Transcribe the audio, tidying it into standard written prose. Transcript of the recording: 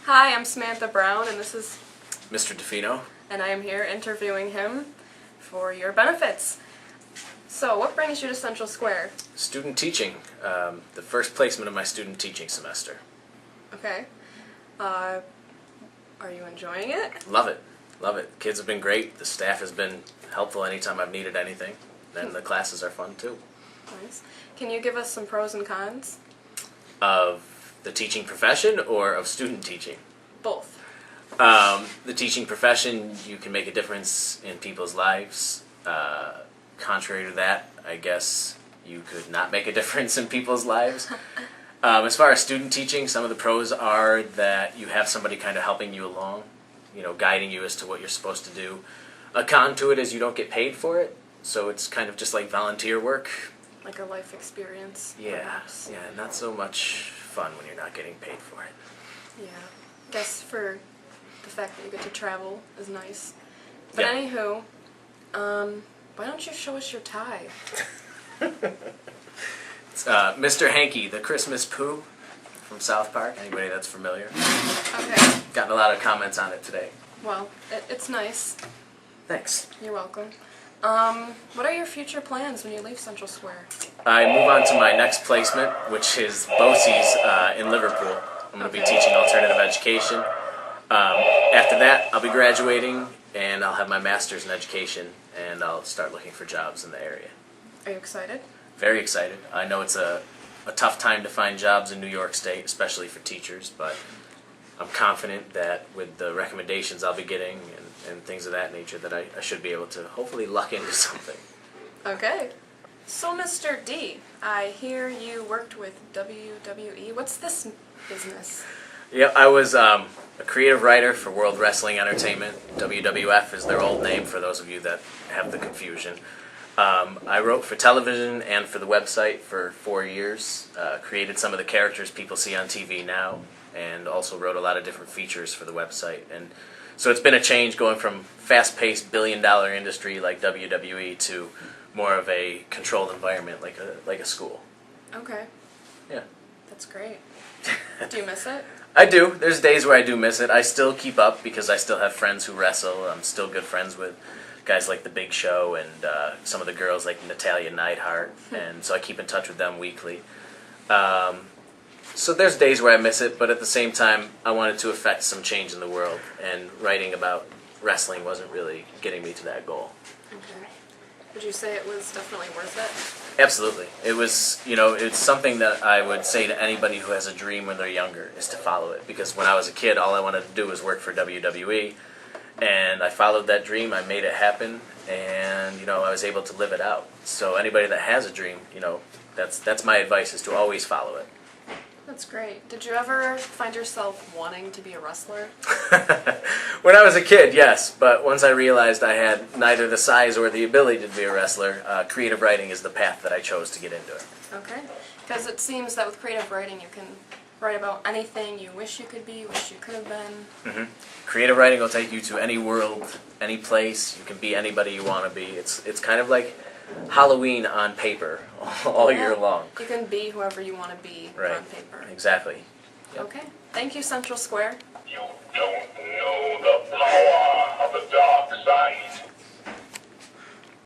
Hi, I'm Samantha Brown, and this is Mr.D, and I am here interviewing him for your benefits. So, what brings you to Central Square? student teaching, the first placement of my student teaching semester. Okay. Are you enjoying it? Love it, love it. Kids have been great. The staff has been helpful anytime I've needed anything. And the classes are fun too. Nice. Can you give us some pros and cons? Of the teaching profession or of student teaching? Both. The teaching profession, you can make a difference in people's lives. Contrary to that, I guess you could not make a difference in people's lives. As far as student teaching, some of the pros are that you have somebody kind of helping you along, guiding you as to what you're supposed to do. A con to it is you don't get paid for it, so it's kind of just like volunteer work. Like a life experience, Yeah, perhaps. yeah, not so much fun when you're not getting paid for it. Yeah. Guess for the fact that you get to travel is nice. But Yeah. anywho, why don't you show us your tie? It's Mr. Hanky, the Christmas Pooh from South Park. Anybody that's familiar? Okay. Gotten a lot of comments on it today. Well, it's nice. Thanks. You're welcome. What are your future plans when you leave Central Square? I move on to my next placement, which is BOCES in Liverpool. I'm going to be teaching alternative education. After that, I'll be graduating, and I'll have my master's in education, and I'll start looking for jobs in the area. Are you excited? Very excited. I know it's a tough time to find jobs in New York State, especially for teachers, but I'm confident that with the recommendations I'll be getting and things of that nature that I should be able to hopefully luck into something. Okay. So, Mr. D, I hear you worked with WWE. What's this business? Yeah, I was a creative writer for World Wrestling Entertainment. WWF is their old name for those of you that have the confusion. I wrote for television and for the website for 4 years, created some of the characters people see on TV now, and also wrote a lot of different features for the website. And so it's been a change going from fast-paced billion-dollar industry like WWE to more of a controlled environment like a school. Okay. Yeah. That's great. Do you miss it? I do. There's days where I do miss it. I still keep up because I still have friends who wrestle. I'm still good friends with guys like The Big Show and some of the girls like Natalya Neidhart, and so I keep in touch with them weekly. So there's days where I miss it, but at the same time, I wanted to affect some change in the world, and writing about wrestling wasn't really getting me to that goal. Okay. Would you say it was definitely worth it? Absolutely. It was, it's something that I would say to anybody who has a dream when they're younger, is to follow it. Because when I was a kid, all I wanted to do was work for WWE, and I followed that dream, I made it happen, and, I was able to live it out. So anybody that has a dream, that's my advice, is to always follow it. That's great. Did you ever find yourself wanting to be a wrestler? When I was a kid, yes, but once I realized I had neither the size or the ability to be a wrestler, creative writing is the path that I chose to get into it. Okay. Because it seems that with creative writing you can write about anything you wish you could be, wish you could have been. Mm-hmm. Creative writing will take you to any world, any place. You can be anybody you want to be. It's kind of like Halloween on paper all year long. You can be whoever you want to be on paper. Exactly. Yep. Okay. Thank you, Central Square. You don't know the power of the dark side.